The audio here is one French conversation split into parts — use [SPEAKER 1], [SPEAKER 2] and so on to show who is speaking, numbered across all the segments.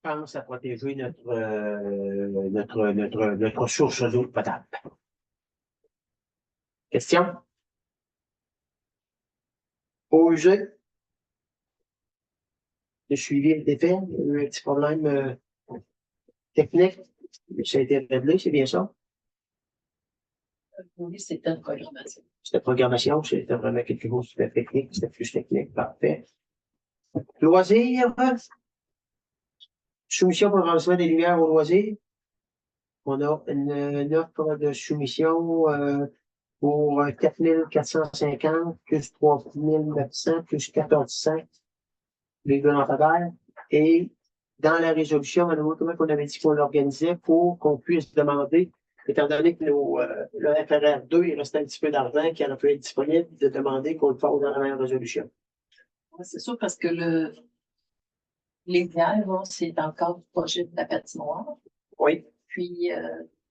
[SPEAKER 1] pense à protéger notre source d'eau potable. Question? Eau usée? Le suivi a été fait? Il y a eu un petit problème technique? Ça a été réglé, c'est bien ça?
[SPEAKER 2] Oui, c'était une programmation.
[SPEAKER 1] C'était programmation, c'était vraiment quelque chose de technique, c'était plus technique, parfait. Loisirs? Soumission pour le remplacement des lumières au loisir. On a une offre de soumission pour 4 450 plus 3 900 plus 1400 les deux lampadaires. Et dans la résolution, à nouveau, comment on avait dit qu'on l'organisait pour qu'on puisse demander, étant donné que le FRR 2, il restait un petit peu d'argent qui aurait pu être disponible, de demander qu'on le fasse dans la même résolution.
[SPEAKER 2] C'est sûr parce que les lumières, c'est encore le projet de la patinoire.
[SPEAKER 1] Oui.
[SPEAKER 2] Puis,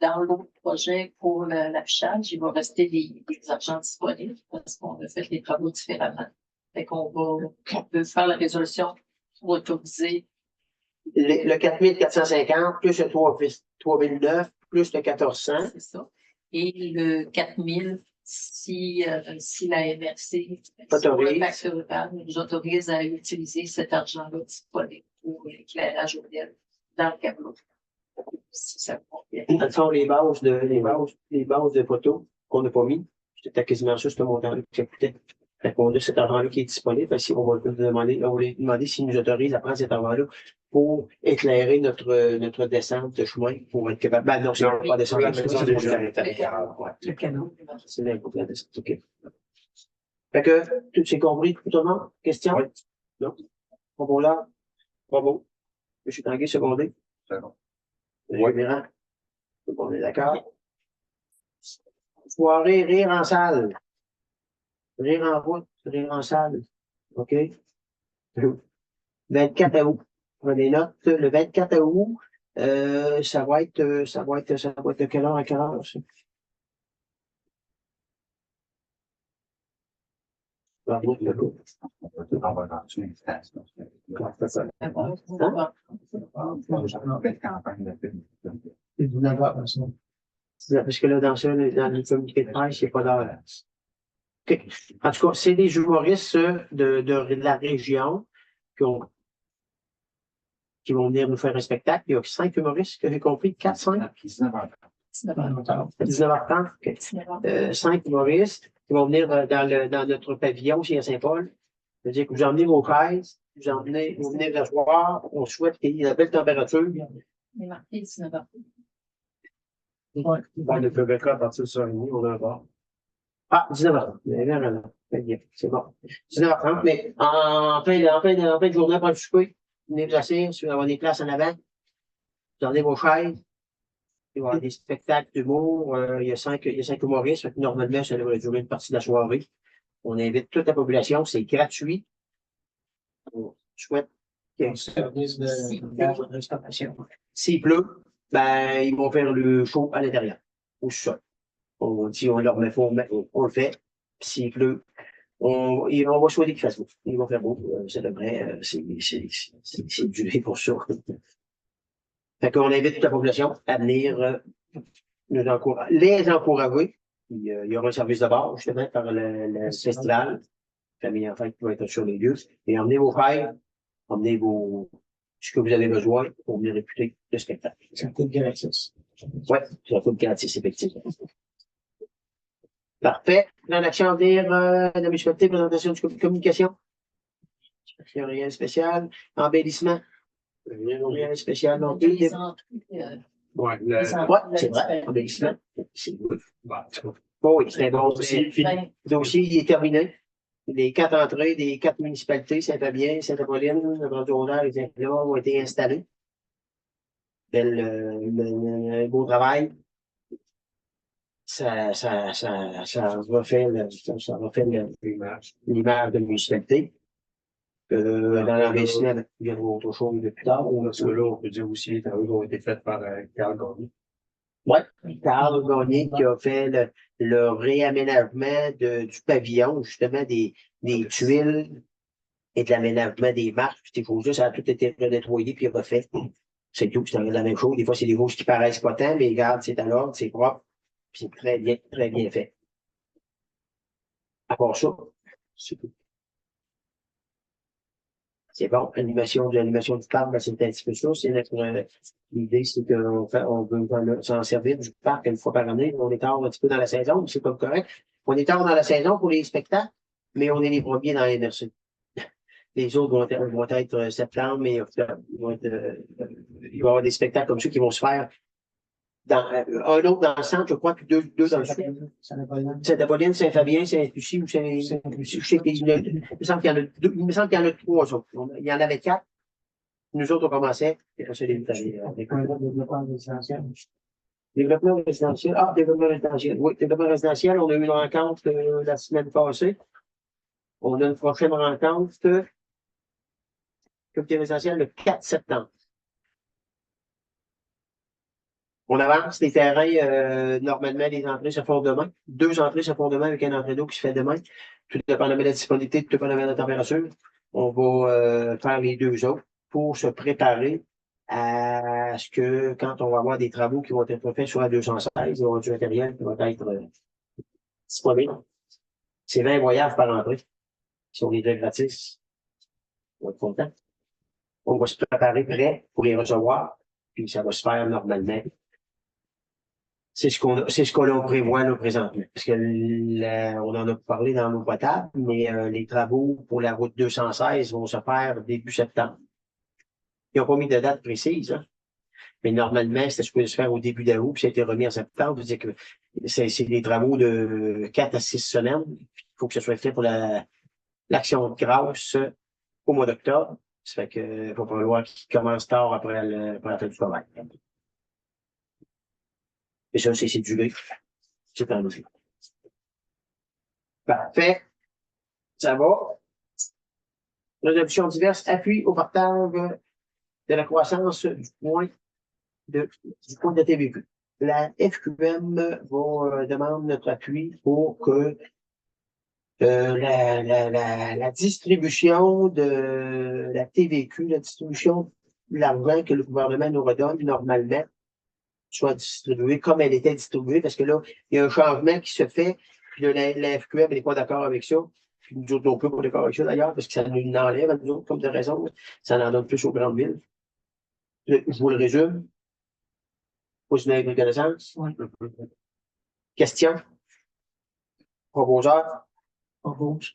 [SPEAKER 2] dans l'autre projet pour l'affichage, il va rester des argents disponibles parce qu'on a fait les travaux différemment. Fait qu'on peut faire la résolution pour autoriser.
[SPEAKER 1] Le 4 450 plus le 3009 plus le 1400.
[SPEAKER 2] C'est ça. Et le 4000, si la MRC nous autorise à utiliser cet argent-là disponible pour l'éclairage ODL dans le tableau. Si ça convient.
[SPEAKER 1] Dans le fond, les bases de photos qu'on n'a pas mis, c'était quasiment ça, ce montant-là qui coûtait. Fait qu'on a cet argent-là qui est disponible. Si on va demander s'ils nous autorisent à prendre cet argent-là pour éclairer notre descente de chemin pour être capable. Ben non, c'est pas descendre la maison, c'est le canot. C'est l'impôt de la descente. OK. Fait que, tout c'est compris, tout le monde? Question? Oui. Non? Bravo là. Bravo. Monsieur Tanguay, secondé.
[SPEAKER 3] C'est bon.
[SPEAKER 1] Oui. On est d'accord? Soirée, rire en salle. Rire en route, rire en salle. OK? 24 août. Prenez note. Le 24 août, ça va être de quelle heure à quelle heure, ça? Parce que là, dans le communiqué de presse, il n'y a pas d'heure. Okay. En tout cas, c'est des humoristes de la région qui vont venir nous faire un spectacle. Il y a 5 humoristes que j'ai compris, 4, 5? 19h30. Okay. 5 humoristes qui vont venir dans notre pavillon chez Saint-Paul. C'est-à-dire que vous emmenez vos chaises, vous venez le soir, on souhaite qu'il y ait la belle température.
[SPEAKER 2] Il est marqué 19h30.
[SPEAKER 3] Bon, le Québec, à partir de ça, on a un bar.
[SPEAKER 1] Ah, 19h30. C'est bon. 19h30, mais en fin de journée, après le souper, venez vous asseoir, si vous avez des places en avant, vous emmenez vos chaises, il va y avoir des spectacles d'humour, il y a 5 humoristes, normalement, ça devrait durer une partie de la soirée. On invite toute la population, c'est gratuit. On souhaite qu'il y ait un service de restauration. S'il pleut, ben, ils vont faire le show à l'intérieur, au sol. Si on leur met faux, on le fait. S'il pleut, on va souhaiter qu'il fasse beau. Ils vont faire beau. Ça devrait, c'est du pour ça. Fait qu'on invite toute la population à venir les encourager. Il y aura un service de bar, justement, par le festival. Famille enfants qui va être sur les lieux. Et emmenez vos frères, emmenez ce que vous avez besoin pour venir écouter le spectacle.
[SPEAKER 3] Ça coûte gratis.
[SPEAKER 1] Oui, ça coûte gratis, effectivement. Parfait. Plan d'action à venir de la municipalité, présentation de communication. Rien spécial. Embellissement. Rien spécial non plus.
[SPEAKER 3] Oui,
[SPEAKER 1] c'est vrai. Embellissement. Oui, c'est un bon dossier. Le dossier, il est terminé. Les 4 entrées des 4 municipalités, Saint-Fabien, Sainte-Apolline, le Grand-Journal et Saint-Claude ont été installés. Un beau travail. Ça refait l'image de municipalité. Dans l'embellissement, il y aura autre chose de plus tard.
[SPEAKER 3] Parce que là, on peut dire aussi les travaux ont été faits par Carl Gagné.
[SPEAKER 1] Oui, Carl Gagné qui a fait le réaménagement du pavillon, justement des tuiles et de l'aménagement des marches, ces choses-là, ça a tout été nettoyé puis refait. C'est tout, c'est la même chose. Des fois, c'est des rouges qui paraissent pas tant, mais regarde, c'est à l'ordre, c'est propre, puis c'est très bien fait. À part ça, c'est tout. C'est bon. L'animation du parc, ben, c'est un petit peu ça. C'est notre, l'idée, c'est on veut s'en servir du parc une fois par année. On est tard un petit peu dans la saison, mais c'est pas correct. On est tard dans la saison pour les spectacles, mais on est les premiers dans les MRC. Les autres vont être septembre, mais octobre. Il va y avoir des spectacles comme ça qui vont se faire un autre dans le centre, je crois, puis deux dans le sud. Saint-Apolline, Saint-Fabien, Saint-Lucie ou Saint-Lucie. Il me semble qu'il y en a deux, il me semble qu'il y en a trois autres. Il y en avait quatre. Nous autres, on commençait. Développement résidentiel. Développement résidentiel. Ah, développement résidentiel. Oui, développement résidentiel. On a eu une rencontre la semaine passée. On a une prochaine rencontre. Comité résidentiel le 4 septembre. On avance, les terrains, normalement, les entrées se font demain. 2 entrées se font demain avec un entrée d'eau qui se fait demain. Tout dépendamment de la disponibilité, tout dépendamment de la température. On va faire les 2 autres pour se préparer à ce que quand on va avoir des travaux qui vont être faits sur la 216, il va y avoir du matériel qui va être disponible. C'est 20 voyages par entrée. Si on est déjà gratis, on va être content. On va se préparer prêt pour les recevoir, puis ça va se faire normalement. C'est ce qu'on prévoit là, présentement. Parce que on en a parlé dans nos potables, mais les travaux pour la route 216 vont se faire début septembre. Ils n'ont pas mis de date précise, hein. Mais normalement, c'était supposé se faire au début d'août, puis ça a été remis en septembre. C'est que c'est des travaux de 4 à 6 semaines. Il faut que ce soit fait pour l'action de grâce au mois d'octobre. Ça fait que faut pas falloir qu'il commence tard après la fin du travail. Et ça, c'est du gré. C'est un outil. Parfait. Ça va. Résolution diverse, appui au partage de la croissance du point de TVQ. La FQM va demander notre appui pour que la distribution de la TVQ, la distribution de l'argent que le gouvernement nous redonne normalement, soit distribuée comme elle était distribuée, parce que là, il y a un changement qui se fait, puis là, la FQM n'est pas d'accord avec ça. Puis nous autres non plus, pas d'accord avec ça d'ailleurs, parce que ça nous enlève à nous autres, comme de raison. Ça en donne plus aux grandes villes. Je vous le résume. Vous avez une connaissance? Oui. Question? Proposeur? Propose.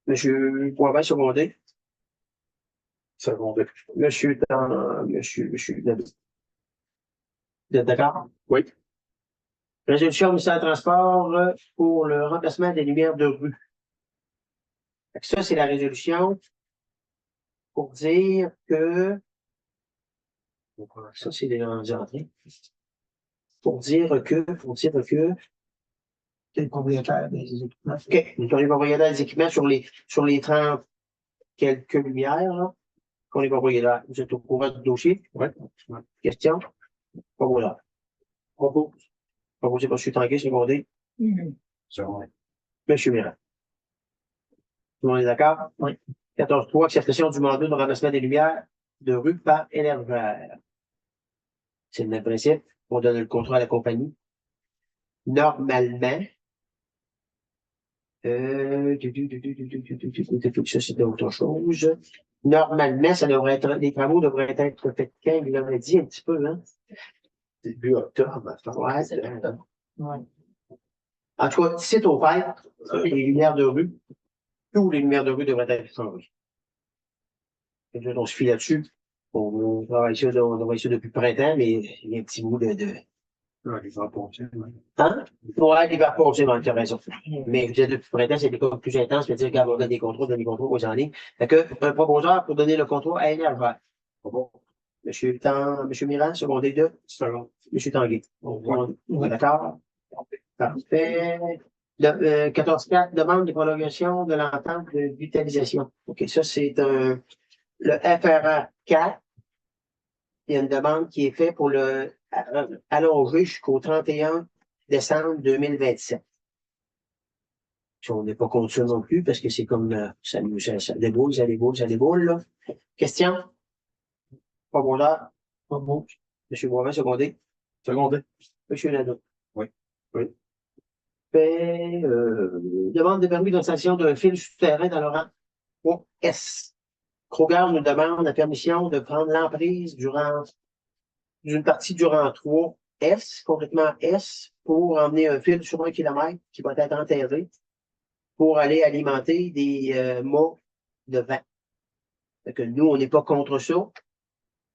[SPEAKER 1] Monsieur Poivin, secondé. Secondé. Monsieur David. Vous êtes d'accord? Oui. Résolution du ministère des Transports pour le remplacement des lumières de rue. Ça, c'est la résolution pour dire que. Ça, c'est les entrées. Pour dire que. C'est le propriétaire des équipements. OK. Nous sommes les propriétaires des équipements sur les 30 quelques lumières, là. Qu'on est propriétaire. Vous êtes au courant du dossier? Oui. Question? Pas voilà. Propose. Proposé par M. Tanguay, secondé. Secondé. M. Mirand. Tout le monde est d'accord? Oui. 14.3, acceptation du mandat de remplacement des lumières de rue par énergère. C'est le même principe. On donne le contrat à la compagnie. Normalement, ça, c'est autre chose. Normalement, les travaux devraient être faits quand? Il l'aurait dit un petit peu, hein? Début octobre. Ouais. En tout cas, c'est au fait, les lumières de rue, tous les lumières de rue devraient être changées. On se fie là-dessus. On travaille ça depuis le printemps, mais il y a un petit bout de. Les vapeurs passer. Hein? Ouais, les vapeurs passer, tu as raison. Mais je disais, depuis le printemps, c'est des cas plus intenses, c'est-à-dire qu'on donne des contrôles, aux en ligne. Fait que, un proposeur pour donner le contrôle à énergère. Bon. Monsieur Mirand, secondé 2. Monsieur Tanguay. Ouais. D'accord? Parfait. 14.4, demande de prolongation de l'entente de vitalisation. OK, ça, c'est le FRA 4. Il y a une demande qui est faite pour le allonger jusqu'au 31 décembre 2027. On n'est pas contre ça non plus, parce que c'est comme ça déboule, là. Question? Pas bon là. Monsieur Boivin, secondé.
[SPEAKER 3] Secondé.
[SPEAKER 1] Monsieur Nadeau.
[SPEAKER 3] Oui.
[SPEAKER 1] Oui. Fait, demande de permis d'installation d'un fil souterrain dans le rang S. Kroger nous demande la permission de prendre l'emprise d'une partie du rang 3 S, complètement S, pour emmener un fil sur 1 kilomètre qui va être enterré pour aller alimenter des mâts de vent. Fait que nous, on n'est pas contre ça.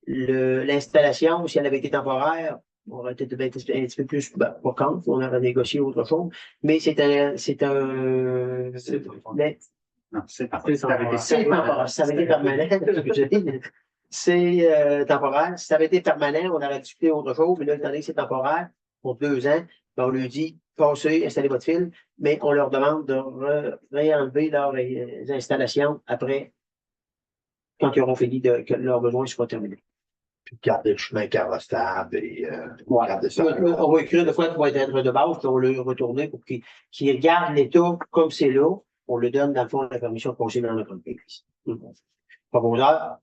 [SPEAKER 1] L'installation, si elle avait été temporaire, on aurait peut-être un petit peu plus, pas contre, on aurait négocié autre chose, mais c'est un,
[SPEAKER 3] Non, c'est pas
[SPEAKER 1] temporaire. Ça avait été permanent. C'est temporaire. Si ça avait été permanent, on aurait discuté autre chose, mais là, étant donné que c'est temporaire, pour 2 ans, ben, on leur dit, passez, installez votre fil, mais on leur demande de réenlever leurs installations après, quand ils auront fini que leurs besoins soient terminés.
[SPEAKER 4] Puis garder le chemin carrossable et garder ça.
[SPEAKER 1] On va écrire de fois qu'il va être de base, puis on va le retourner pour qu'il regarde l'état comme c'est là. On lui donne, dans le fond, la permission de passer dans notre entreprise. Proposeur,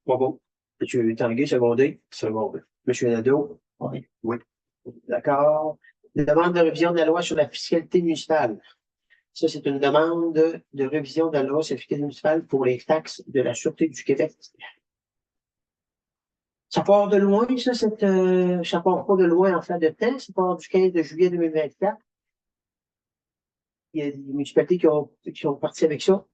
[SPEAKER 1] pas beau. Monsieur Tanguay, secondé.
[SPEAKER 3] Secondé.
[SPEAKER 1] Monsieur Nadeau.
[SPEAKER 4] Oui.
[SPEAKER 1] Oui. D'accord. Demande de révision de la loi sur la fiscalité municipale. Ça, c'est une demande de révision de la loi sur la fiscalité municipale pour les taxes de la Sûreté du Québec. Ça part de loin, ça part pas de loin en fait de temps, ça part du 15 juillet 2024. Il y a des municipalités qui ont parti avec ça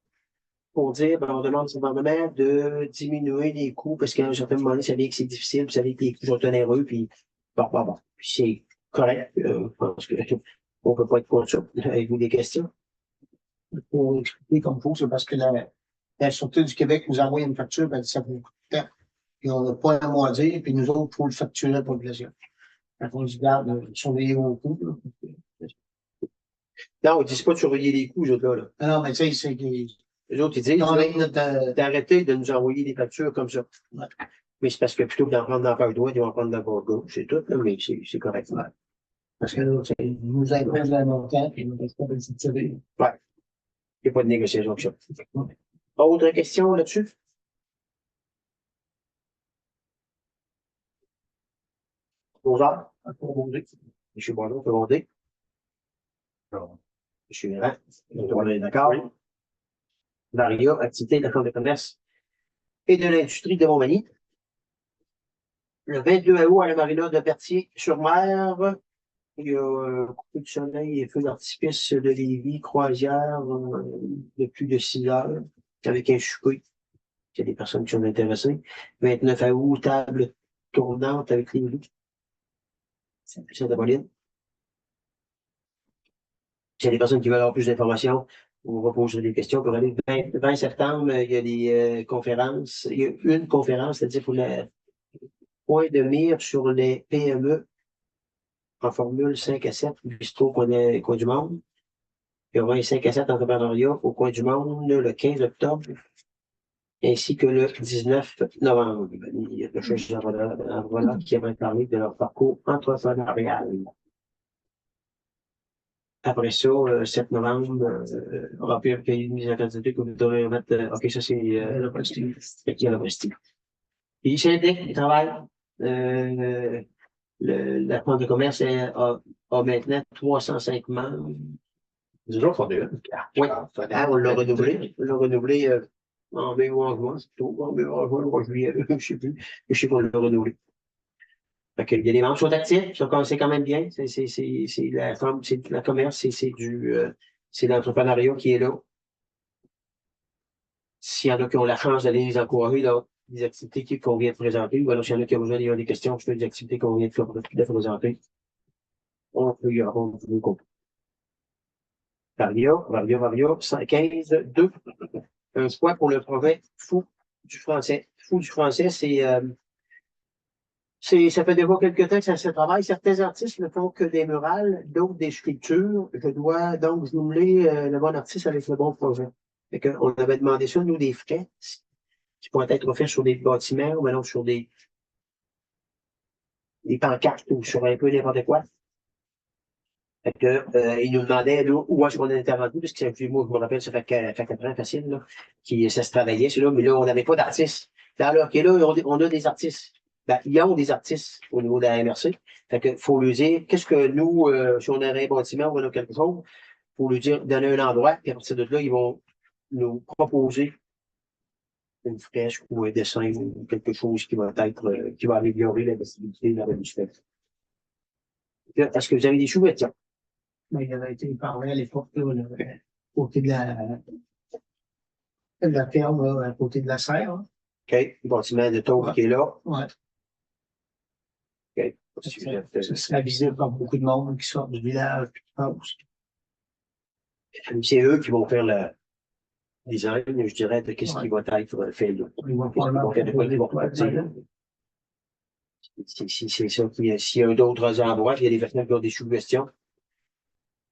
[SPEAKER 1] pour dire, ben, on demande au gouvernement de diminuer les coûts parce qu'à un certain moment donné, ça vient que c'est difficile, puis ça vient que les coûts sont onéreux, puis bon. Puis c'est correct. Je pense qu'on peut pas être contre ça. Avez-vous des questions?
[SPEAKER 5] Pour expliquer comme il faut, c'est parce que la Sûreté du Québec nous envoie une facture, ben, ça fait beaucoup de temps. Puis on n'a pas un mot à dire, puis nous autres, il faut le facturer à la population. Quand on se garde, surveiller vos coûts.
[SPEAKER 1] Non, ils disent pas de surveiller les coûts, les autres là.
[SPEAKER 5] Non, mais tu sais, c'est
[SPEAKER 1] Les autres, ils disent d'arrêter de nous envoyer des factures comme ça.
[SPEAKER 5] Ouais.
[SPEAKER 1] Mais c'est parce que plutôt que d'en prendre dans la part droite, ils vont en prendre dans la part gauche. C'est tout, là, mais c'est correct. Ouais.
[SPEAKER 5] parce que là, nous imposent la montant, puis nous reste pas de le tirer.
[SPEAKER 1] Ouais. Il n'y a pas de négociation avec ça. Autre question là-dessus? Bonjour. Monsieur Boileau, secondé. Monsieur Méran, on est d'accord. Oui. Maria, activité de la Chambre de commerce et de l'industrie de Montmagny. Le 22 août à la marina de Berthier-sur-Mer, il y a coup de soleil et feux d'artifice de Lévis, croisière de plus de 6 heures, avec un souper. Il y a des personnes qui sont intéressées. 29 août, table tournante avec les loups. Sainte-Apolline. S'il y a des personnes qui veulent avoir plus d'informations, on va poser des questions pour aller. 20 septembre, il y a des conférences. Il y a une conférence, c'est-à-dire pour le point de mire sur les PME en formule 5 à 7, bistrot coin du monde. Il y aura un 5 à 7 entrepreneuriat au coin du monde le 15 octobre, ainsi que le 19 novembre. Il y a quelque chose voilà, qui aimerait parler de leur parcours entrepreneurial. Après ça, 7 novembre, remplir le cahier de mise en candidature que vous devrez remettre. OK, ça c'est la postille. Puis syndic, il travaille. La Chambre de commerce a maintenant 305 membres.
[SPEAKER 4] Nous autres, on est une.
[SPEAKER 1] Oui, on l'a renouvelé. On l'a renouvelé en mai ou en juin, plutôt. En mai ou en juin ou en juillet, je ne sais plus. Je sais qu'on l'a renouvelé. Fait qu'il y a des membres qui sont actifs, c'est quand même bien. C'est la commerce, c'est l'entrepreneuriat qui est là. S'il y en a qui ont la chance d'aller les encourager dans des activités qu'on vient de présenter, ou alors s'il y en a qui ont besoin d'avoir des questions sur des activités qu'on vient de présenter, on peut y répondre du coup. Varia, 115, 2. Un choix pour le projet Fou du français. Fou du français, ça fait déjà quelques temps que ça se travaille. Certains artistes ne font que des murales, d'autres des sculptures. Je dois donc jumeler le bon artiste avec le bon projet. On avait demandé ça, nous, des frais qui pourraient être faits sur des bâtiments ou alors sur des pancartes ou sur un peu n'importe quoi. Il nous demandait là, où est-ce qu'on est intervenu, parce que moi, je me rappelle, ça fait 4 ans facile, là, ça se travaillait, là, mais là, on n'avait pas d'artistes. Alors, OK, là, on a des artistes. ben, ils ont des artistes au niveau de la MRC. Fait que faut lui dire, qu'est-ce que nous, si on a un bâtiment ou on a quelque chose, faut lui dire, donner un endroit, puis à partir de là, ils vont nous proposer une fresque ou un dessin ou quelque chose qui va être, qui va améliorer la visibilité de la rue du spectre. Est-ce que vous avez des sous-questions?
[SPEAKER 5] Mais il avait été parlé à l'époque, là, côté de la ferme, là, à côté de la serre. Hein.
[SPEAKER 1] OK. Le bâtiment de tôle qui est là.
[SPEAKER 5] Ouais.
[SPEAKER 1] OK.
[SPEAKER 5] Ça serait visible par beaucoup de monde qui sort du village, puis qui passe.
[SPEAKER 1] C'est eux qui vont faire le design, je dirais, de qu'est-ce qui va être fait là.
[SPEAKER 5] Ils vont probablement proposer quoi,
[SPEAKER 1] c'est ça. S'il y a d'autres endroits, puis il y a des personnes qui ont des suggestions,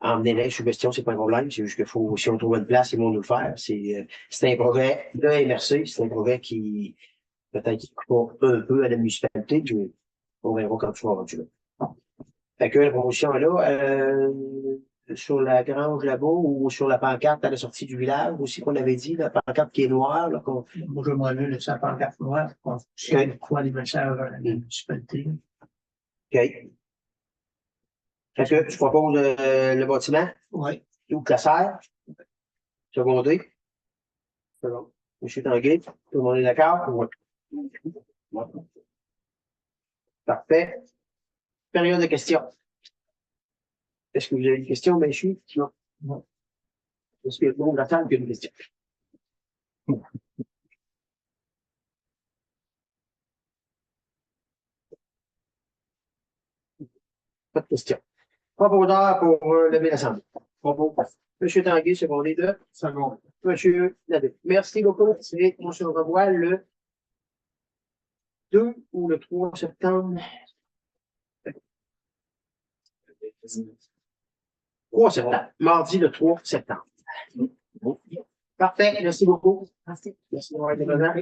[SPEAKER 1] emmenez-les, suggestions, c'est pas un problème. C'est juste qu'il faut, si on trouve une place, ils vont nous le faire. C'est un projet de MRC, c'est un projet qui, peut-être, qui coûte un peu à la municipalité, mais on verra quand tu vas rendu là. Fait que la promotion est là, sur la grange là-bas ou sur la pancarte à la sortie du village aussi qu'on avait dit, la pancarte qui est noire. Là,
[SPEAKER 5] moi, je m'en vais sur la pancarte noire, c'est quoi les messages à la municipalité.
[SPEAKER 1] OK. Fait que tu proposes le bâtiment?
[SPEAKER 5] Oui.
[SPEAKER 1] Ou la serre? Secondé? C'est bon. Monsieur Tanguay, tout le monde est d'accord? Oui. Parfait. Période de questions. Est-ce que vous avez des questions, messieurs? Non. Non. Est-ce que tout le monde attend qu'il y ait une question? Pas de questions. Proposeur pour lever l'Assemblée. Propos. Monsieur Tanguay, secondé de. Second. Monsieur Nadeau. Merci beaucoup. On se revoit le 2 ou le 3 septembre. 3 septembre. Mardi le 3 septembre. Parfait. Merci beaucoup. Merci. Merci d'avoir été présent.